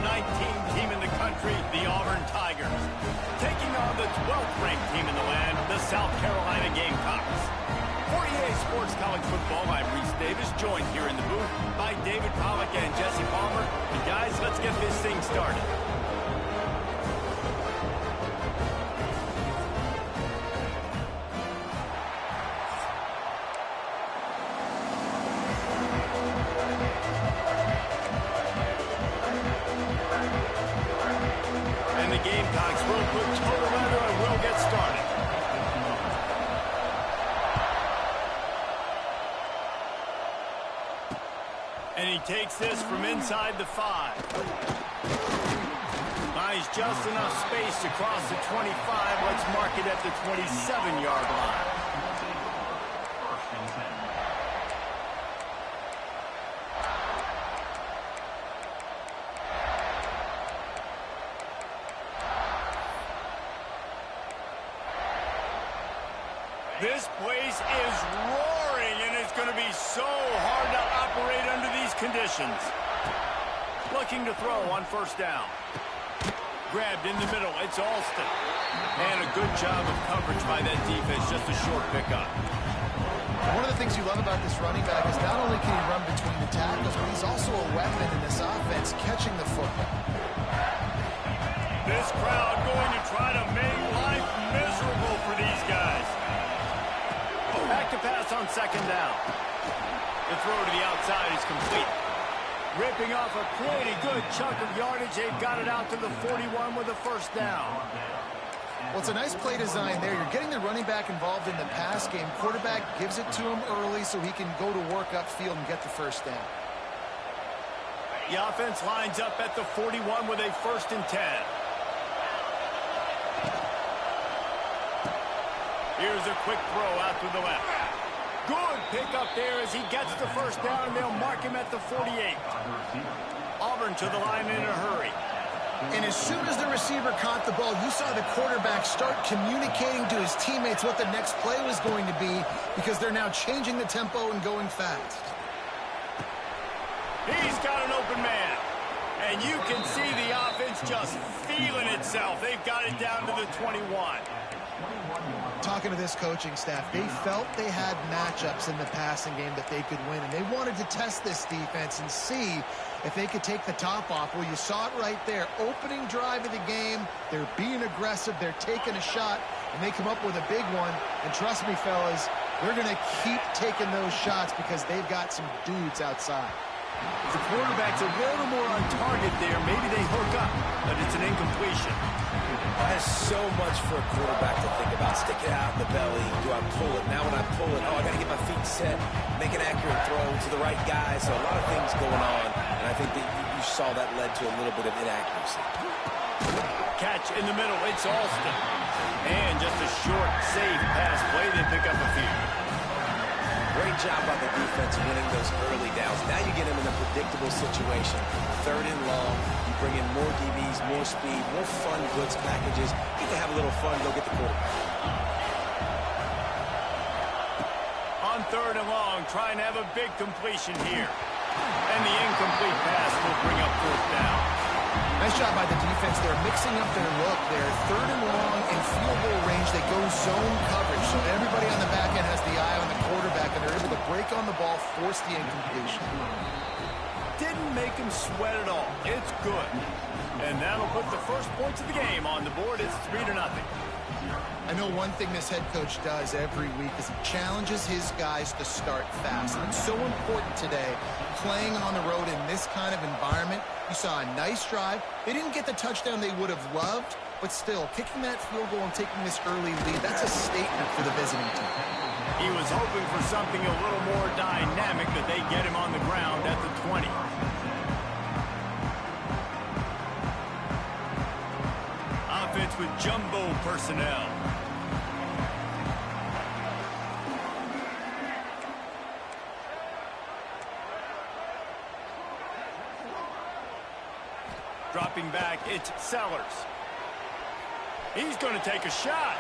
19th team in the country, the Auburn Tigers, taking on the 12th ranked team in the land, the South Carolina Gamecocks. For EA Sports College Football, I'm Reese Davis, joined here in the booth by David Pollack and Jesse Palmer. And guys, let's get this thing started. And the Gamecocks will put total weather and will get started. And he takes this from inside the 5. Buys just enough space to cross the 25. Let's mark it at the 27-yard line. This place is roaring, and it's going to be so hard to operate under these conditions. Looking to throw on first down. Grabbed in the middle. It's Alston. And a good job of coverage by that defense. Just a short pickup. One of the things you love about this running back is not only can he run between the tackles, but he's also a weapon in this offense, catching the football. This crowd going to try to make life miserable for these guys. Back to pass on second down. The throw to the outside is complete. Ripping off a pretty good chunk of yardage. They've got it out to the 41 with a first down. Well, it's a nice play design there. You're getting the running back involved in the pass game. Quarterback gives it to him early so he can go to work upfield and get the first down. The offense lines up at the 41 with a 1st and 10. Here's a quick throw out to the left. Good pickup there as he gets the first down, and they'll mark him at the 48. Auburn to the line in a hurry. And as soon as the receiver caught the ball, you saw the quarterback start communicating to his teammates what the next play was going to be because they're now changing the tempo and going fast. He's got an open man. And you can see the offense just feeling itself. They've got it down to the 21. Talking to this coaching staff, they felt they had matchups in the passing game that they could win, and they wanted to test this defense and see if they could take the top off. Well, you saw it right there. Opening drive of the game, they're being aggressive, they're taking a shot, and they come up with a big one. And trust me, fellas, they're going to keep taking those shots because they've got some dudes outside. The quarterback's a little more on target there. Maybe they hook up, but it's an incompletion. There's so much for a quarterback to think about. Stick it out in the belly. Do I pull it? Now when I pull it, I got to get my feet set, make an accurate throw to the right guy. So a lot of things going on, and I think that you saw that led to a little bit of inaccuracy. Catch in the middle. It's Alston. And just a short, safe pass play. They pick up a few. Great job by the defense winning those early downs. Now you get him in a predictable situation. 3rd and long. You bring in more DBs, more speed, more fun blitz packages. Get to have a little fun. Go get the quarterback. On 3rd and long, trying to have a big completion here. And the incomplete pass will bring up 4th down. Nice job by the defense. They're mixing up their look there. 3rd and long in field goal range. They go zone coverage. So everybody on the back end has the eye on the quarterback, and they're able to break on the ball, force the incompletion. Didn't make him sweat at all. It's good. And that'll put the first points of the game on the board. It's 3-0. I know one thing this head coach does every week is he challenges his guys to start fast. And it's so important today, playing on the road in this kind of environment. You saw a nice drive. They didn't get the touchdown they would have loved, but still, kicking that field goal and taking this early lead, that's a statement for the visiting team. He was hoping for something a little more dynamic, that they get him on the ground at the 20. Offense with jumbo personnel. Dropping back, it's Sellers. He's going to take a shot.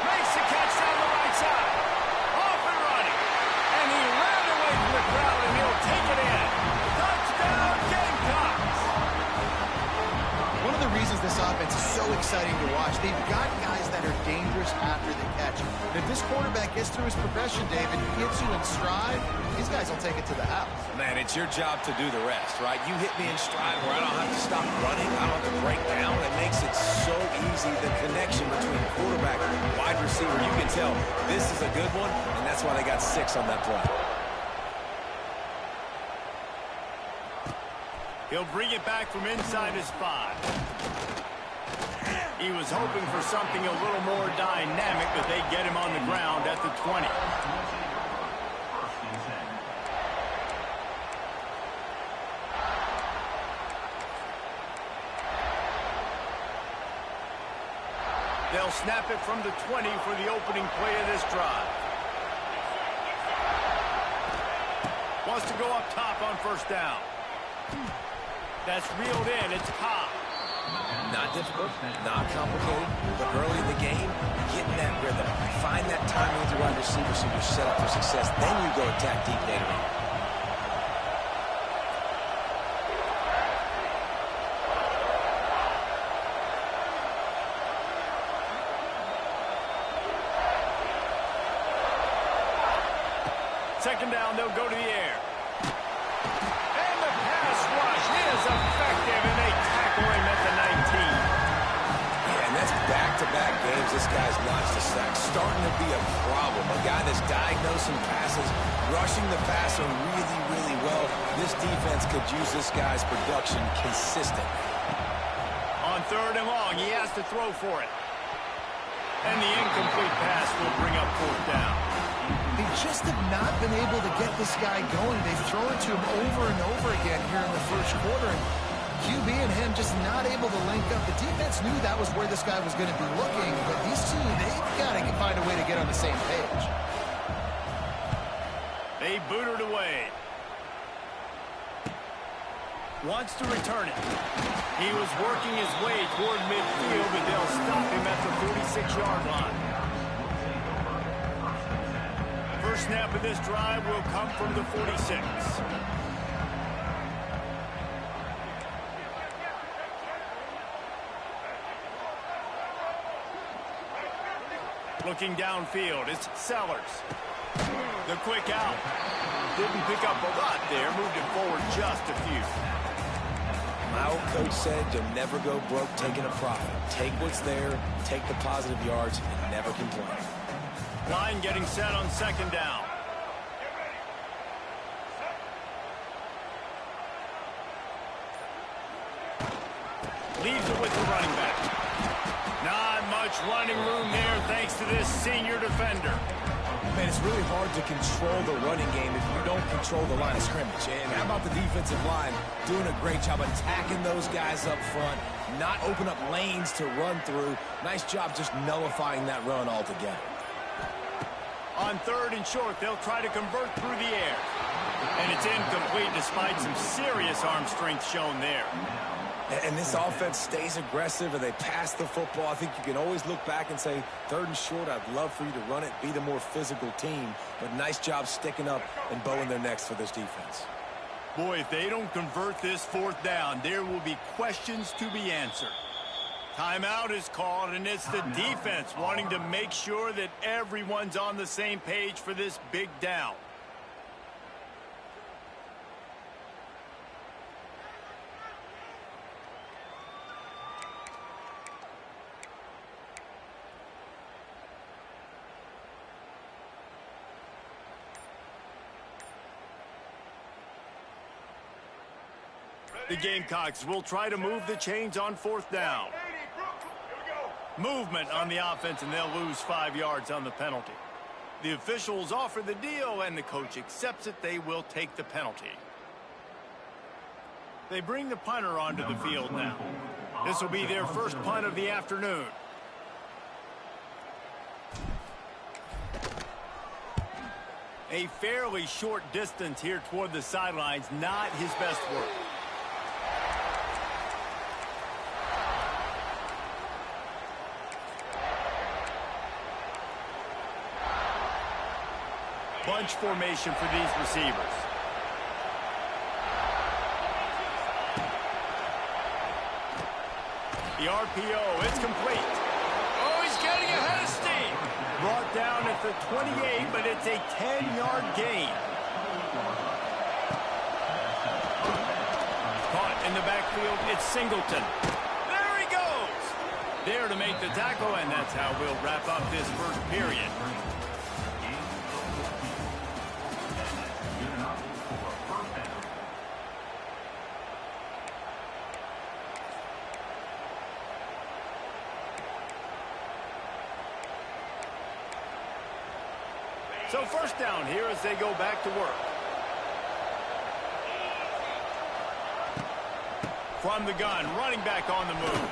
Makes the catch down the right side. Off and running. And he ran away from the crowd, and he'll take it in. Touchdown, Gamecocks! exciting to watch. They've got guys that are dangerous after the catch. And if this quarterback gets through his progression, David, gets you in stride, these guys will take it to the house. Man, it's your job to do the rest, right? You hit me in stride where I don't have to stop running. I don't have to break down. It makes it so easy. The connection between quarterback and wide receiver, you can tell this is a good one, and that's why they got 6 on that play. He'll bring it back from inside his 5. He was hoping for something a little more dynamic, but they get him on the ground at the 20. They'll snap it from the 20 for the opening play of this drive. Wants to go up top on first down. That's reeled in. It's Ncaa. Not difficult, not complicated, but early in the game, get in that rhythm. Find that timing with your wide receiver so you're set up for success. Then you go attack deep later on. Second down, they'll go to the air. And the pass rush is effective, and they tackle him at the 19. Yeah, and that's back-to-back games this guy's notched a sack. Starting to be a problem. A guy that's diagnosing passes, rushing the passer really, really well. This defense could use this guy's production consistently. On 3rd and long, he has to throw for it. And the incomplete pass will bring up 4th down. They just have not been able to get this guy going. They've thrown it to him over and over again here in the first quarter. And QB and him just not able to link up. The defense knew that was where this guy was going to be looking, but these two, they've got to find a way to get on the same page. They boot it away. Wants to return it. He was working his way toward midfield, but they'll stop him at the 46-yard line. First snap of this drive will come from the 46. Looking downfield, it's Sellers. The quick out. Didn't pick up a lot there, moved it forward just a few. My old coach said you'll never go broke taking a profit. Take what's there, take the positive yards, and never complain. Line getting set on second down. Leaves it with the running back. Not much running room there thanks to this senior defender. Man, it's really hard to control the running game if you don't control the line of scrimmage. And how about the defensive line doing a great job attacking those guys up front, not open up lanes to run through. Nice job just nullifying that run altogether. On 3rd and short, they'll try to convert through the air. And it's incomplete despite some serious arm strength shown there. And this offense stays aggressive and they pass the football. I think you can always look back and say, 3rd and short, I'd love for you to run it, be the more physical team. But nice job sticking up and bowing their necks for this defense. Boy, if they don't convert this 4th down, there will be questions to be answered. Timeout is called, and it's the defense wanting to make sure that everyone's on the same page for this big down. The Gamecocks will try to move the chains on 4th down. Movement on the offense, and they'll lose 5 yards on the penalty. The officials offer the deal, and the coach accepts it. They will take the penalty. They bring the punter onto the field now. This will be their first punt of the afternoon. A fairly short distance here toward the sidelines, not his best work. Bunch formation for these receivers. The RPO, it's complete. Oh, he's getting ahead of steam. Brought down at the 28, but it's a 10-yard gain. Caught in the backfield, it's Singleton. There he goes. There to make the tackle, and that's how we'll wrap up this first period. So first down here as they go back to work. From the gun, running back on the move.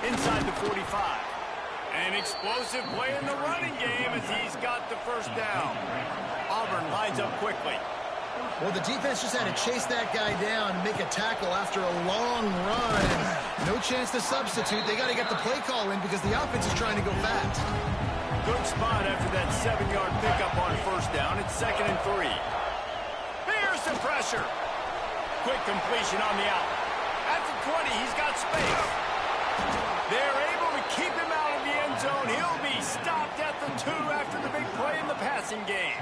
Inside the 45. An explosive play in the running game as he's got the first down. Auburn lines up quickly. Well, the defense just had to chase that guy down and make a tackle after a long run. And no chance to substitute. They got to get the play call in because the offense is trying to go fast. Good spot after that 7-yard pickup on first down. It's 2nd and 3. Here's the pressure. Quick completion on the out. At the 20, he's got space. They're able to keep him out of the end zone. He'll be stopped at the 2 after the big play in the passing game.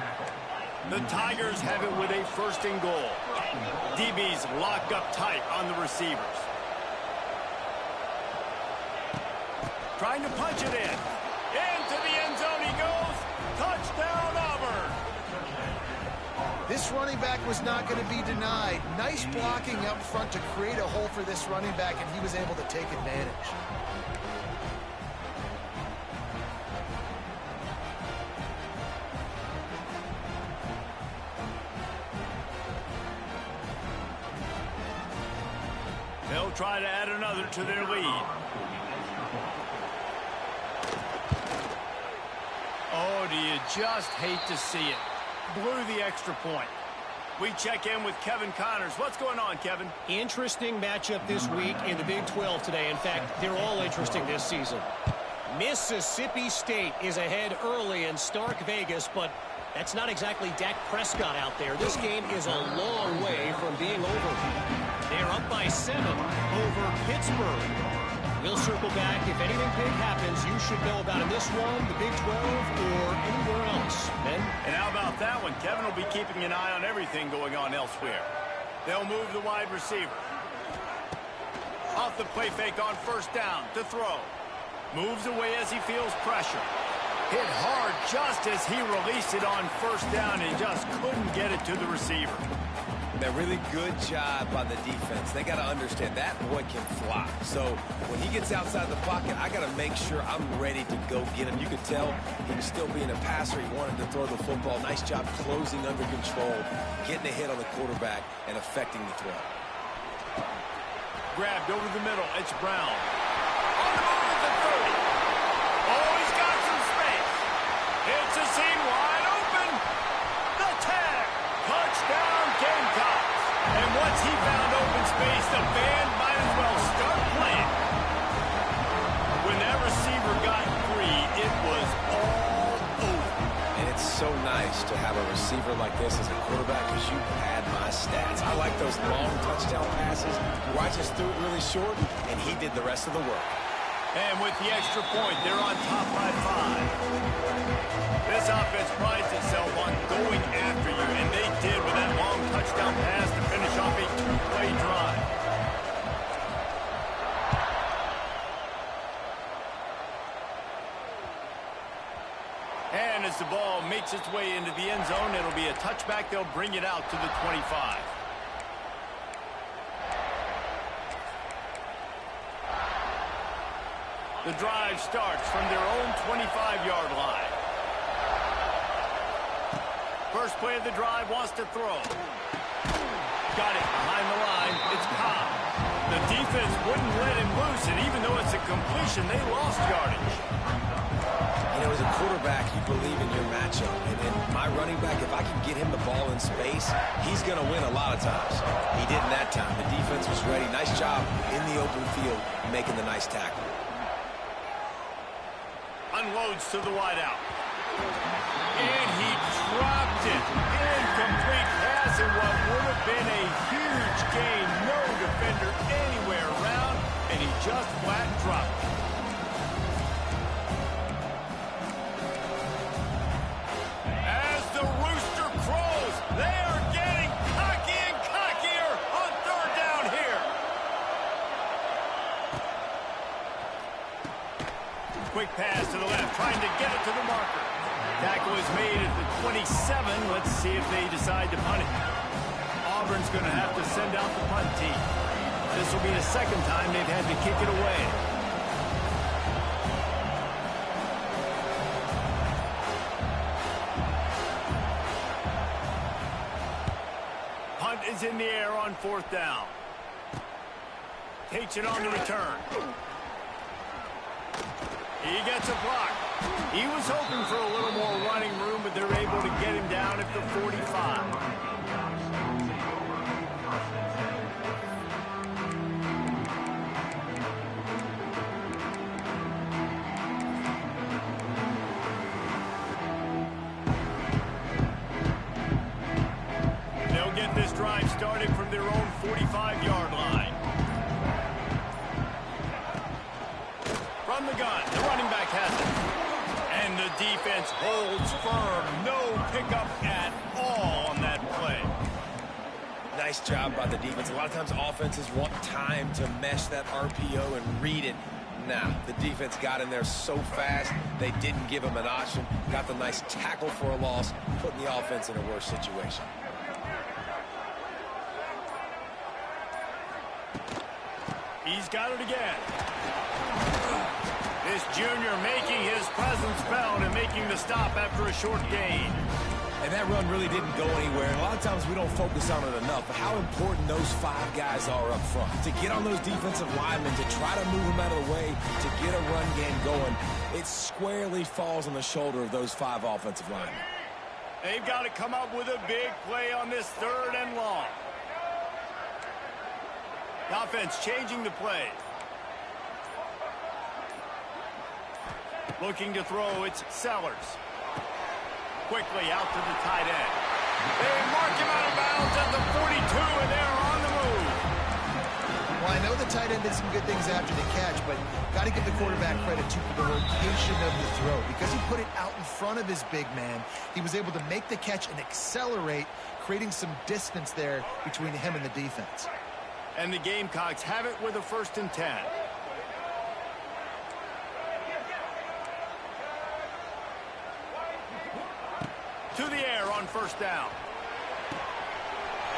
The Tigers have it with a 1st and goal. DB's locked up tight on the receivers. Trying to punch it in. Into the end zone he goes. Touchdown, Auburn. This running back was not going to be denied. Nice blocking up front to create a hole for this running back, and he was able to take advantage. They'll try to add another to their lead. Oh, do you just hate to see it? Blew the extra point. We check in with Kevin Connors. What's going on, Kevin? Interesting matchup this week in the Big 12 today. In fact, they're all interesting this season. Mississippi State is ahead early in Stark Vegas, but that's not exactly Dak Prescott out there. This game is a long way from being over. They're up by 7 over Pittsburgh. We'll circle back. If anything big happens, you should know about in this one, the Big 12, or anywhere else. Ben? And how about that one? Kevin will be keeping an eye on everything going on elsewhere. They'll move the wide receiver. Off the play fake on first down to throw. Moves away as he feels pressure. Hit hard just as he released it on first down and just couldn't get it to the receiver. A really good job by the defense. They got to understand that boy can fly. So when he gets outside the pocket, I got to make sure I'm ready to go get him. You could tell he was still being a passer. He wanted to throw the football. Nice job closing under control, getting a hit on the quarterback, and affecting the throw. Grabbed over the middle. It's Brown. On the move at the 30. Oh, he's got some space. It's a seam wide open. The tag. Touchdown, Gamecocks. And once he found open space, the band might as well start playing. When that receiver got free, it was all over. And it's so nice to have a receiver like this as a quarterback because you had my stats. I like those long touchdown passes where I just threw it really short, and he did the rest of the work. And with the extra point, they're on top by 5. This offense prides itself on going after you, and they did with that long touchdown pass to finish off a 2-play drive. And as the ball makes its way into the end zone, it'll be a touchback. They'll bring it out to the 25. The drive starts from their own 25-yard line. First play of the drive, wants to throw. Got it behind the line. It's Ncaa. The defense wouldn't let him loose, and even though it's a completion, they lost yardage. You know, as a quarterback, you believe in your matchup. And my running back, if I can get him the ball in space, he's going to win a lot of times. He didn't that time. The defense was ready. Nice job in the open field making the nice tackle. Unloads to the wideout. And he dropped it. Incomplete pass in what would have been a huge gain. No defender anywhere around, and he just flat dropped. As the rooster crows, they are getting cocky and cockier on third down here. Quick pass to the left, trying to get it to the marker. Tackle is made at the 27. Let's see if they decide to punt it. Auburn's going to have to send out the punt team. This will be the second time they've had to kick it away. Punt is in the air on fourth down. Takes it on the return. He gets a block. He was hoping for a little more running room, but they're able to get him down at the 45. They'll get this drive started from their own 45-yard line. From the gun, the running back has it. And the defense holds firm. No pickup at all on that play. Nice job by the defense. A lot of times offenses want time to mesh that RPO and read it. Nah, the defense got in there so fast, they didn't give him an option. Got the nice tackle for a loss, putting the offense in a worse situation. He's got it again. This junior making his presence felt and making the stop after a short gain. And that run really didn't go anywhere. And a lot of times we don't focus on it enough, but how important those five guys are up front. To get on those defensive linemen, to try to move them out of the way, to get a run game going, it squarely falls on the shoulder of those five offensive linemen. They've got to come up with a big play on this third and long. The offense changing the play. Looking to throw, it's Sellers. Quickly out to the tight end. They mark him out of bounds at the 42, and they're on the move. Well, I know the tight end did some good things after the catch, but got to give the quarterback credit, too, for the location of the throw. Because he put it out in front of his big man, he was able to make the catch and accelerate, creating some distance there between him and the defense. And the Gamecocks have it with a 1st and 10. To the air on 1st down.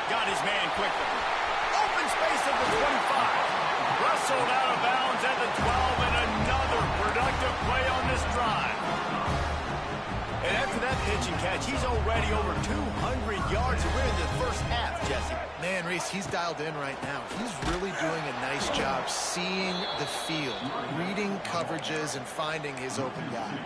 Got his man quickly. Open space at the 25. Wrestled out of bounds at the 12, and another productive play on this drive. And after that pitch and catch, he's already over 200 yards, and we're in the first half, Jesse. Man, Reese, he's dialed in right now. He's really doing a nice job seeing the field, reading coverages, and finding his open guy.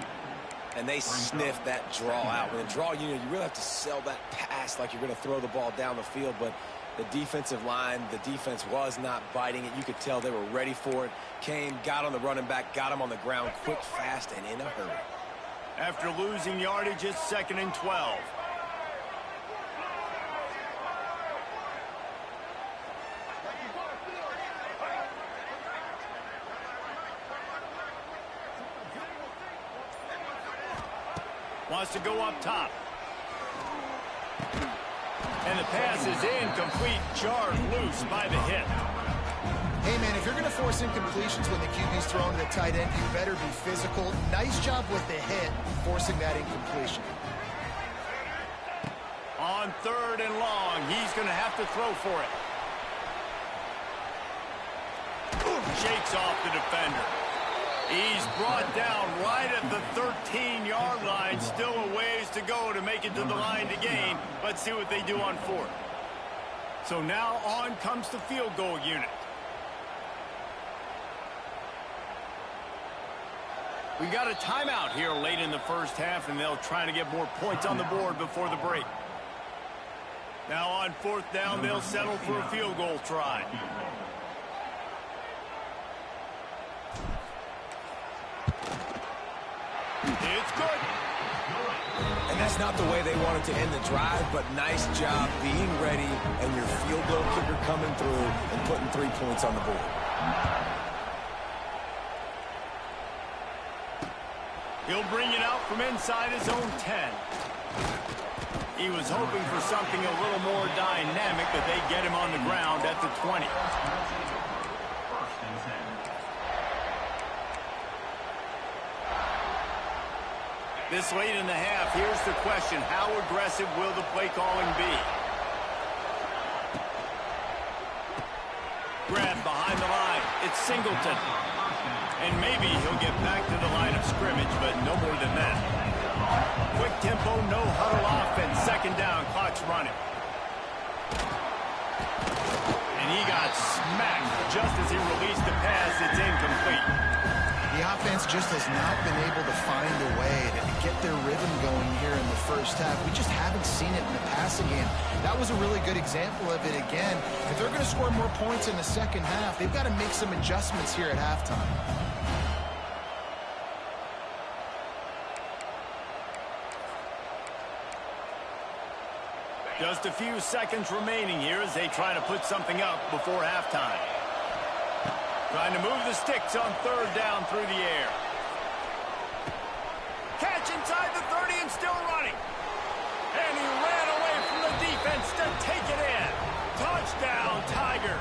And they sniff that draw out. With a draw unit, you really have to sell that pass like you're going to throw the ball down the field. But the defensive line, the defense was not biting it. You could tell they were ready for it. Came, got on the running back, got him on the ground quick, fast, and in a hurry. After losing yardage, it's 2nd and 12. Wants to go up top. And the pass is incomplete, jarred loose by the hit. Hey, man, if you're going to force incompletions when the QB's throwing to the tight end, you better be physical. Nice job with the hit, forcing that incompletion. On 3rd and long, he's going to have to throw for it. Shakes off the defender. He's brought down right at the 13-yard line. Still a ways to go to make it to the line to gain. Let's see what they do on 4th. So now on comes the field goal unit. We got a timeout here late in the first half, and they'll try to get more points on the board before the break. Now on 4th down, they'll settle for a field goal try. It's good. And that's not the way they wanted to end the drive, but nice job being ready and your field goal kicker coming through and putting 3 points on the board. He'll bring it out from inside his own 10. He was hoping for something a little more dynamic, but they get him on the ground at the 20. This late in the half, here's the question. How aggressive will the play calling be? Grab behind the line. It's Singleton. And maybe he'll get back to the line of scrimmage, but no more than that. Quick tempo, no huddle offense. Second down, clock's running. And he got smacked just as he released the pass. It's incomplete. The offense just has not been able to find a way to get their rhythm going here in the first half. We just haven't seen it in the passing game. That was a really good example of it again. If they're going to score more points in the second half, they've got to make some adjustments here at halftime. Just a few seconds remaining here as they try to put something up before halftime. Trying to move the sticks on third down through the air. Catch inside the 30 and still running. And he ran away from the defense to take it in. Touchdown, Tigers.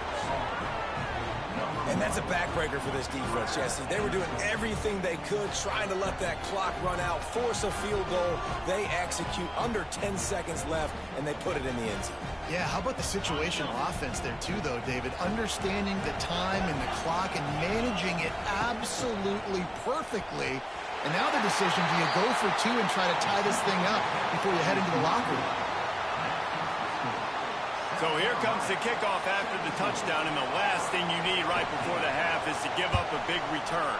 And that's a backbreaker for this defense, Jesse. They were doing everything they could, trying to let that clock run out, force a field goal. They execute under 10 seconds left, and they put it in the end zone. Yeah, how about the situational offense there too, though, David? Understanding the time and the clock and managing it absolutely perfectly. And now the decision, do you go for two and try to tie this thing up before you head into the locker room? So here comes the kickoff after the touchdown, and the last thing you need right before the half is to give up a big return.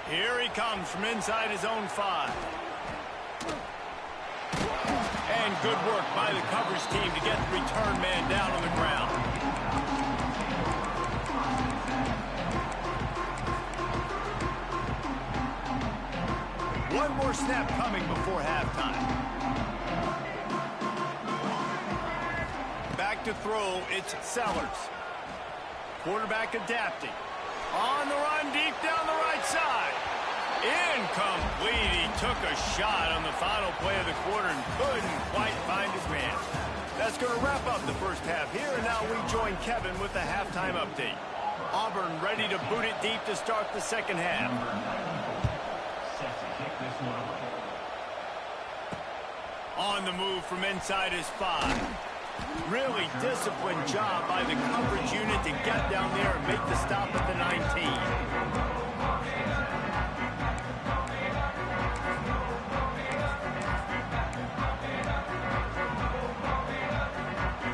Here he comes from inside his own 5. And good work by the coverage team to get the return man down on the ground. One more snap coming before halftime. Back to throw, it's Sellers. Quarterback adapting. On the run, deep down the right side. Incomplete. He took a shot on the final play of the quarter and couldn't quite find his man. That's going to wrap up the first half here, and now we join Kevin with the halftime update. Auburn ready to boot it deep to start the second half. On the move from inside his 5. Really disciplined job by the coverage unit to get down there and make the stop at the 19.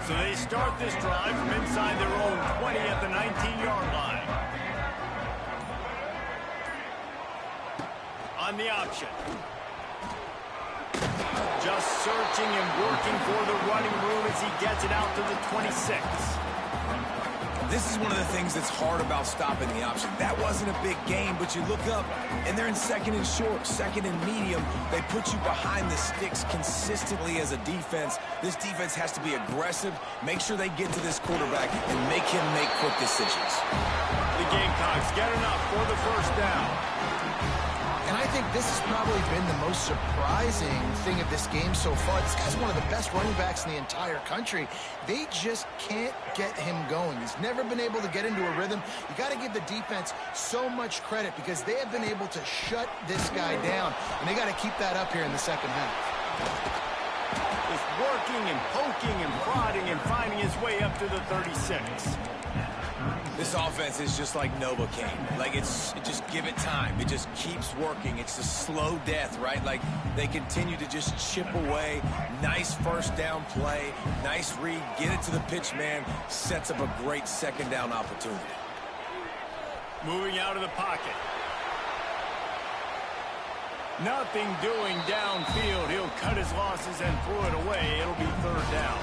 So they start this drive from inside their own 20 at the 19-yard line. On the option. Just searching and working for the running room as he gets it out to the 26. This is one of the things that's hard about stopping the option. That wasn't a big gain, but you look up, and they're in second and short, second and medium. They put you behind the sticks consistently as a defense. This defense has to be aggressive, make sure they get to this quarterback, and make him make quick decisions. The Gamecocks get enough for the first down. And I think this has probably been the most surprising thing of this game so far. This guy's one of the best running backs in the entire country. They just can't get him going. He's never been able to get into a rhythm. You got to give the defense so much credit because they have been able to shut this guy down. And they got to keep that up here in the second half. Just working and poking and prodding and finding his way up to the 36. This offense is just like Novocaine. Like, just give it time. It just keeps working. It's a slow death, right? Like, they continue to just chip away. Nice first down play. Nice read. Get it to the pitch man. Sets up a great second down opportunity. Moving out of the pocket. Nothing doing downfield. He'll cut his losses and throw it away. It'll be third down.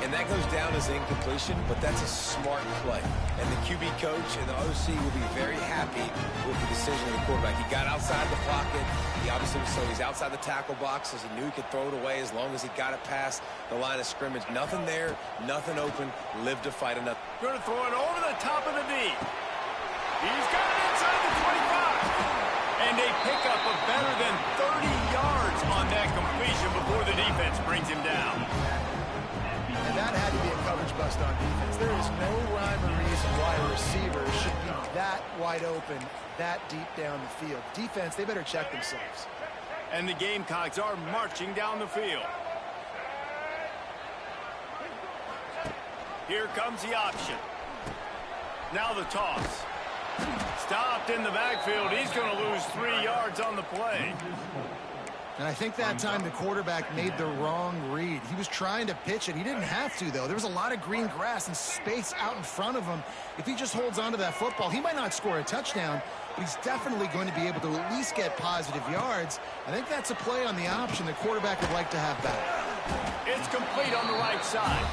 And that goes down as incompletion, but that's a smart play. And the QB coach and the OC will be very happy with the decision of the quarterback. He got outside the pocket. He obviously was so he's outside the tackle box as he knew he could throw it away as long as he got it past the line of scrimmage. Nothing there, nothing open. Live to fight another. Going to throw it over the top of the D. He's got it inside the 25. And a pickup of better than 30 yards on that completion before the defense brings him down. And that had to be a coverage bust on defense. There is no rhyme or reason why a receiver should be that wide open, that deep down the field. Defense, they better check themselves. And the Gamecocks are marching down the field. Here comes the option. Now the toss. Stopped in the backfield. He's going to lose 3 yards on the play. And I think that time the quarterback made the wrong read. He was trying to pitch it. He didn't have to, though. There was a lot of green grass and space out in front of him. If he just holds on to that football, he might not score a touchdown, but he's definitely going to be able to at least get positive yards. I think that's a play on the option the quarterback would like to have back. It's complete on the right side.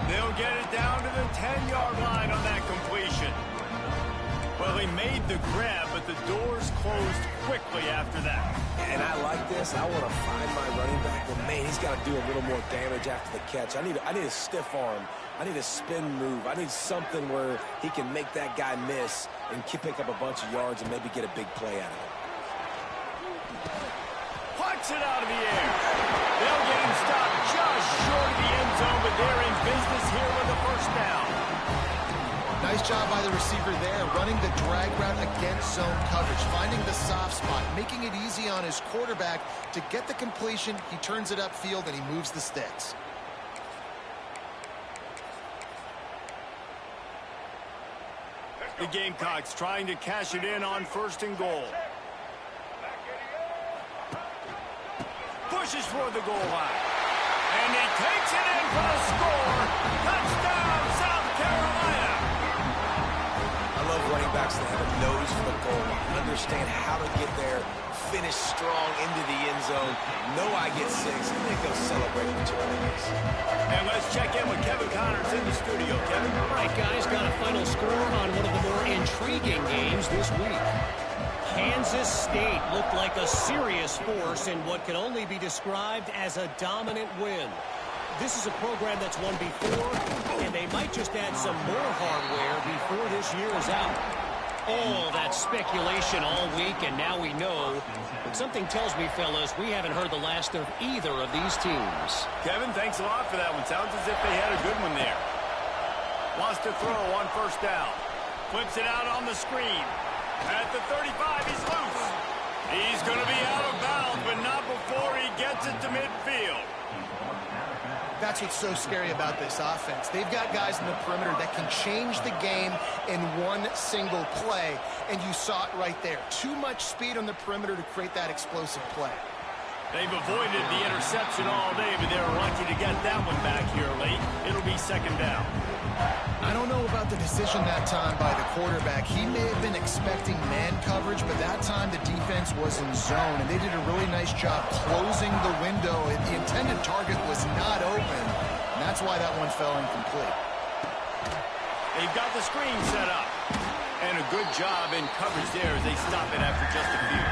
They'll get it down to the 10-yard line on that completion. Well, he made the grab, but the doors closed quickly after that. And I like this. I want to find my running back, but man, he's got to do a little more damage after the catch. I need a stiff arm. I need a spin move. I need something where he can make that guy miss and pick up a bunch of yards and maybe get a big play out of it. Plucks it out of the air. They'll get him stopped just short of the end zone, but they're in business here with a first down. Nice job by the receiver there, running the drag route against zone coverage, finding the soft spot, making it easy on his quarterback to get the completion. He turns it upfield, and he moves the sticks. The Gamecocks trying to cash it in on 1st and goal. Pushes for the goal line. And he takes it in for the score. Touchdown, South Carolina. I love running backs that have a nose for the goal line, understand how to get there, finish strong into the end zone, know I get 6, and then go celebrate with 2 innings. And let's check in with Kevin Connors in the studio. Kevin? All right, guys, got a final score on one of the more intriguing games this week. Kansas State looked like a serious force in what can only be described as a dominant win. This is a program that's won before, and they might just add some more hardware before this year is out. All that speculation all week, and now we know. But something tells me, fellas, we haven't heard the last of either of these teams. Kevin, thanks a lot for that one. Sounds as if they had a good one there. Wants to throw on 1st down. Flips it out on the screen. At the 35, he's loose. He's going to be out of bounds, but not before he gets it to midfield. That's what's so scary about this offense. They've got guys in the perimeter that can change the game in one single play, and you saw it right there. Too much speed on the perimeter to create that explosive play. They've avoided the interception all day, but they were lucky to get that one back here late. It'll be 2nd down. I don't know about the decision that time by the quarterback. He may have been expecting man coverage, but that time the defense was in zone, and they did a really nice job closing the window. The intended target was not open, and that's why that one fell incomplete. They've got the screen set up, and a good job in coverage there as they stop it after just a few.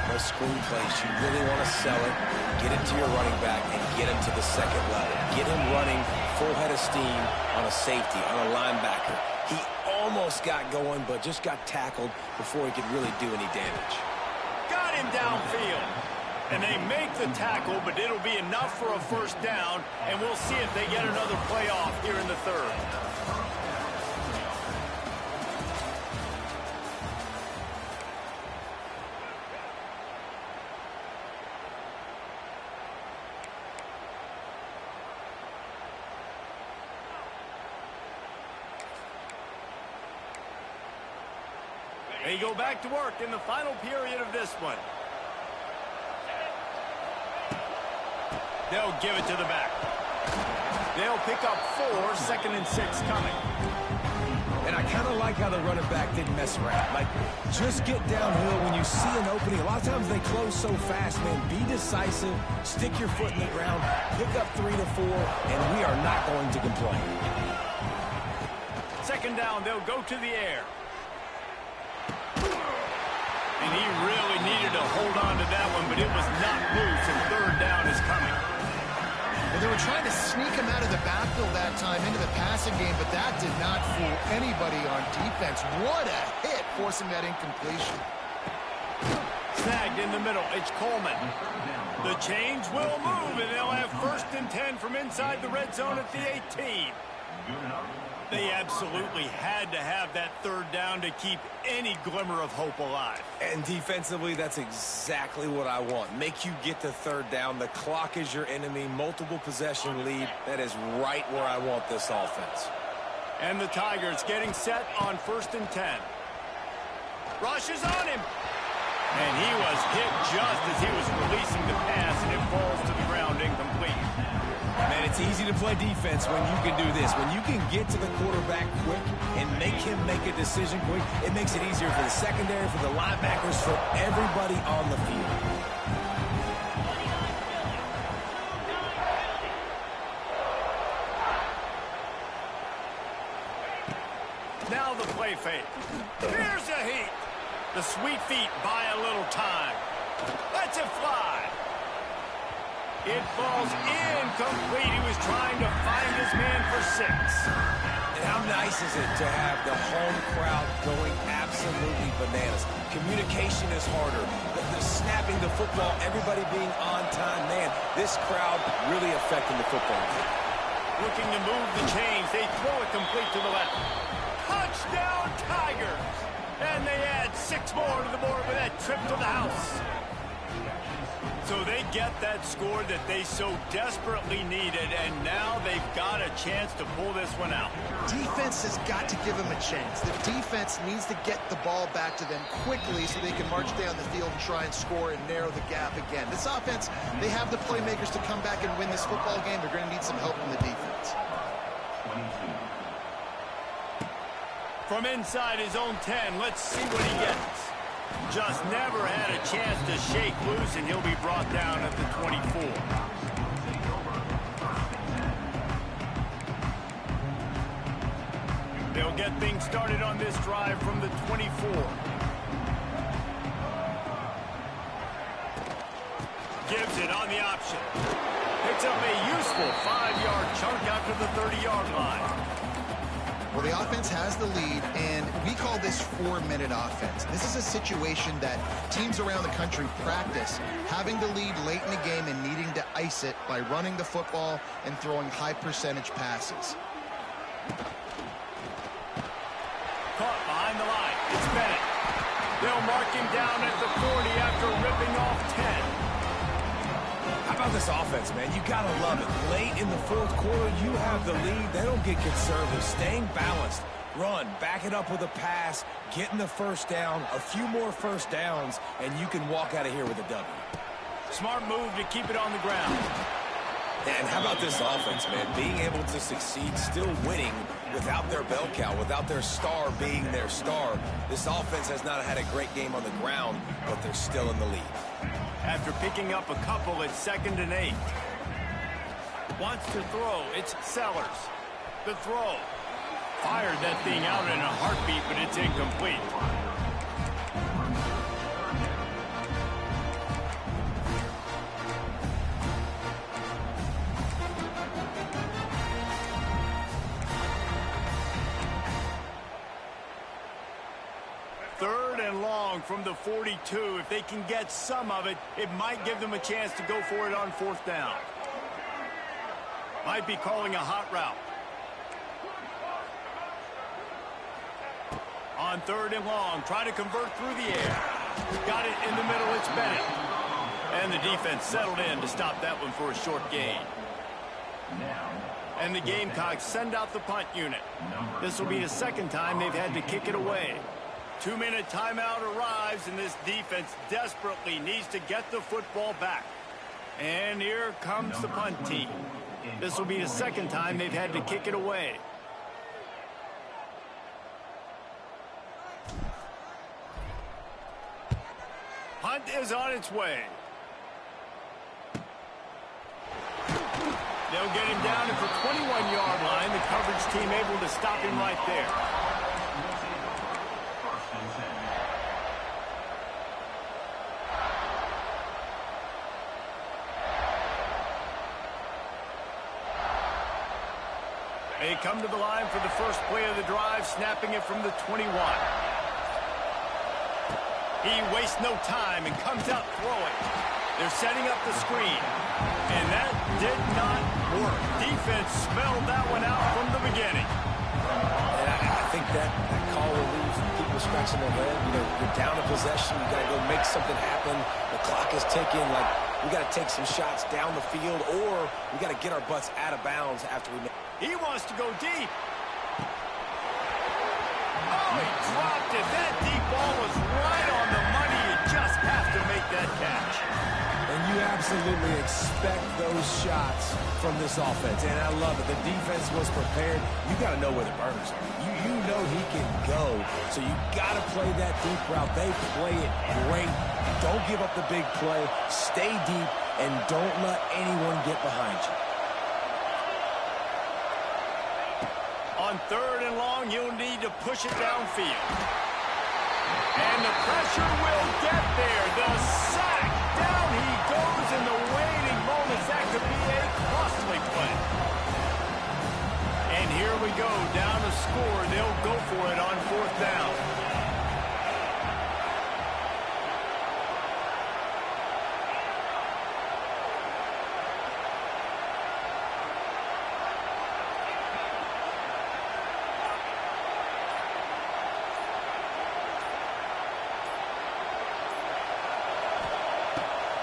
No screen plays. You really want to sell it, get it to your running back, and get him to the 2nd level. Get him running full head of steam on a safety, on a linebacker. He almost got going, but just got tackled before he could really do any damage. Got him downfield. And they make the tackle, but it'll be enough for a 1st down, and we'll see if they get another play off here in the 3rd. They go back to work in the final period of this one. They'll give it to the back. They'll pick up 4, 2nd and 6 coming. And I kind of like how the running back didn't mess around. Like, just get downhill when you see an opening. A lot of times they close so fast, man. Be decisive, stick your foot in the ground, pick up 3 to 4, and we are not going to complain. 2nd down, they'll go to the air. And he really needed to hold on to that one, but it was not loose, and 3rd down is coming. Well, They were trying to sneak him out of the backfield that time into the passing game, but that did not fool anybody on defense. What a hit, forcing that incompletion. Snagged in the middle. It's Coleman. The chains will move, and they'll have 1st and 10 from inside the red zone at the 18. They absolutely had to have that 3rd down to keep any glimmer of hope alive. And defensively, that's exactly what I want. Make you get the 3rd down. The clock is your enemy. Multiple possession lead. That is right where I want this offense. And the Tigers getting set on 1st and 10. Rush is on him. And he was hit just as he was releasing the pass, and it falls to the ground incomplete. Man, it's easy to play defense when you can do this. When you can get to the quarterback quick and make him make a decision quick, it makes it easier for the secondary, for the linebackers, for everybody on the field. Now the play fake. Here's a heat. The sweet feet buy a little time. Lets it fly. It falls incomplete. He was trying to find his man for 6. And how nice is it to have the home crowd going absolutely bananas? Communication is harder. The snapping the football, everybody being on time. Man, this crowd really affecting the football game. Looking to move the chains. They throw it complete to the left. Touchdown, Tigers! And they add 6 more to the board with that trip to the house. So they get that score that they so desperately needed, and now they've got a chance to pull this one out. Defense has got to give them a chance. The defense needs to get the ball back to them quickly so they can march down the field and try and score and narrow the gap again. This offense, they have the playmakers to come back and win this football game. They're going to need some help from the defense. From inside his own 10, let's see what he gets. Just never had a chance to shake loose, and he'll be brought down at the 24. They'll get things started on this drive from the 24. Gives it on the option. Picks up a useful 5-yard chunk out to the 30-yard line. Well, the offense has the lead, and we call this 4-minute offense. This is a situation that teams around the country practice, having the lead late in the game and needing to ice it by running the football and throwing high-percentage passes. Caught behind the line. It's Bennett. They'll mark him down at the 40 after ripping off 10. How about this offense, man? You gotta love it. Late in the 4th quarter, you have the lead. They don't get conservative. Staying balanced. Run, back it up with a pass, getting the 1st down, a few more 1st downs, and you can walk out of here with a W. Smart move to keep it on the ground. And how about this offense, man? Being able to succeed, still winning without their bell cow, without their star being their star. This offense has not had a great game on the ground, but they're still in the lead. After picking up a couple, it's 2nd and 8. Wants to throw. It's Sellers. The throw. Fired that thing out in a heartbeat, but it's incomplete. From the 42. If they can get some of it, it might give them a chance to go for it on 4th down. Might be calling a hot route. On 3rd and long, try to convert through the air. Got it in the middle, it's Bennett. And the defense settled in to stop that one for a short gain. And the Gamecocks send out the punt unit. This will be the 2nd time they've had to kick it away. 2-minute timeout arrives, and this defense desperately needs to get the football back. And here comes the punt team. This will be the 2nd time they've had to kick it away. Punt is on its way. They'll get him down at the 21-yard line. The coverage team able to stop him right there. They come to the line for the first play of the drive, snapping it from the 21. He wastes no time and comes out throwing. They're setting up the screen, and that did not work. Defense smelled that one out from the beginning. And I think that call will leave people scratching their head. You know, you're down a possession. You got to go make something happen. The clock is ticking. Like, we got to take some shots down the field, or we got to get our butts out of bounds after we make. He wants to go deep. Oh, he dropped it. That deep ball was right on the money. You just have to make that catch. And you absolutely expect those shots from this offense. And I love it. The defense was prepared. You got to know where the burners are. You know he can go. So you got to play that deep route. They play it great. Don't give up the big play. Stay deep, and don't let anyone get behind you. On 3rd and long, you'll need to push it downfield. And the pressure will get there. The sack. Down he goes in the waiting moments. That could be a costly play. And here we go. Down to score. They'll go for it on 4th down.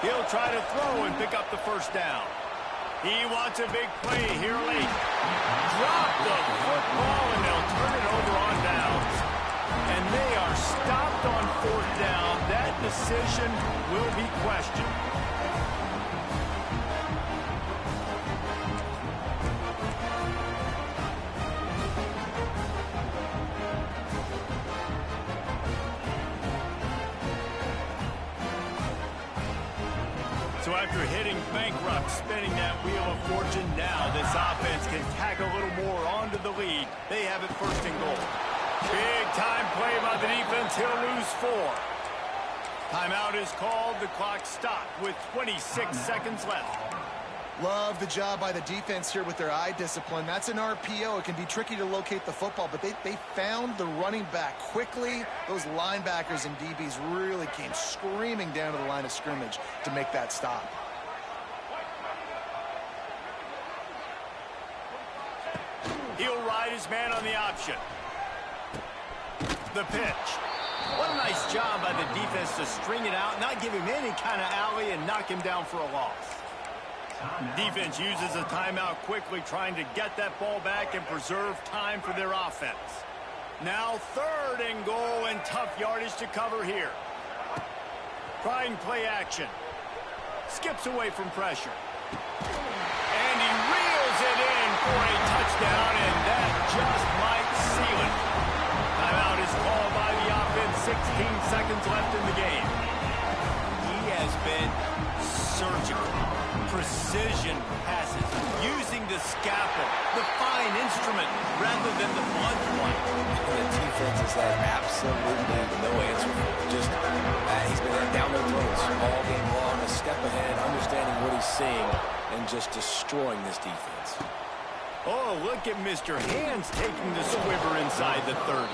He'll try to throw and pick up the first down. He wants a big play here late. Drop the football, and they'll turn it over on downs. And they are stopped on 4th down. That decision will be questioned. So after hitting bankrupt, spinning that wheel of fortune, now this offense can tack a little more onto the lead. They have it 1st and goal. Big time play by the defense. He'll lose 4. Timeout is called. The clock stopped with 26 seconds left. Love the job by the defense here with their eye discipline. That's an RPO. It can be tricky to locate the football, but they found the running back quickly. Those linebackers and DBs really came screaming down to the line of scrimmage to make that stop. He'll ride his man on the option. The pitch. What a nice job by the defense to string it out, not give him any kind of alley, and knock him down for a loss. Defense uses a timeout quickly, trying to get that ball back and preserve time for their offense. Now 3rd and goal, and tough yardage to cover here. Trying play action. Skips away from pressure. And he reels it in for a touchdown, and that just might seal it. Timeout is called by the offense. 16 seconds left in the game. He has been surgical. Precision passes, using the scalpel, the fine instrument, rather than the blunt one. The defense has had absolutely no answer for it. Just, he's been down their throats all game long, a step ahead, understanding what he's seeing, and just destroying this defense. Oh, look at Mr. Hands taking the squiver inside the 30.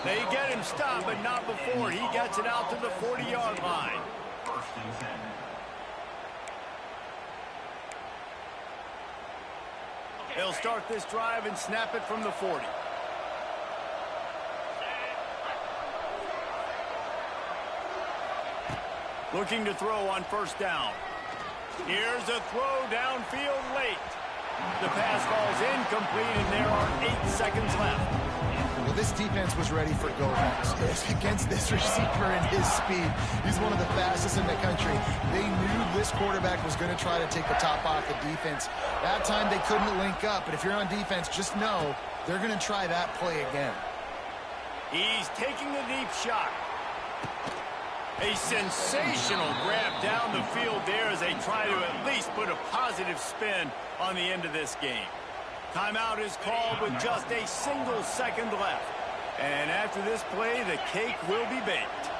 They get him stopped, but not before he gets it out to the 40-yard line. They'll start this drive and snap it from the 40. Looking to throw on 1st down. Here's a throw downfield late. The pass falls incomplete, and there are 8 seconds left. Well, this defense was ready for go-backs. Against this receiver and his speed, he's one of the fastest in the country. They knew this quarterback was going to try to take the top off the defense. That time they couldn't link up, but if you're on defense, just know they're going to try that play again. He's taking a deep shot. A sensational grab down the field there as they try to at least put a positive spin on the end of this game. Timeout is called with just a single second left. And after this play, the cake will be baked.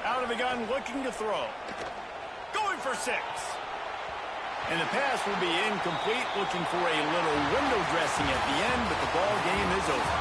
Out of the gun, looking to throw. Going for 6. And the pass will be incomplete, looking for a little window dressing at the end, but the ball game is over.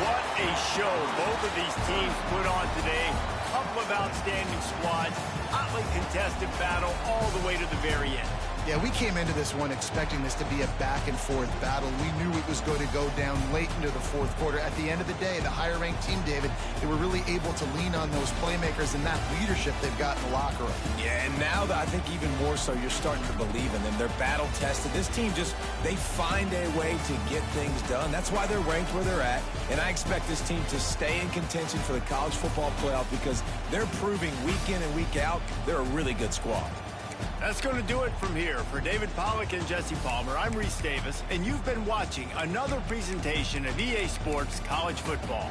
What a show both of these teams put on today. Couple of outstanding squads, hotly contested battle all the way to the very end. Yeah, we came into this one expecting this to be a back-and-forth battle. We knew it was going to go down late into the fourth quarter. At the end of the day, the higher-ranked team, David, they were really able to lean on those playmakers and that leadership they've got in the locker room. Yeah, and now I think even more so, you're starting to believe in them. They're battle-tested. This team they find a way to get things done. That's why they're ranked where they're at. And I expect this team to stay in contention for the college football playoff because they're proving week in and week out they're a really good squad. That's going to do it from here. For David Pollack and Jesse Palmer, I'm Reese Davis, and you've been watching another presentation of EA Sports College Football.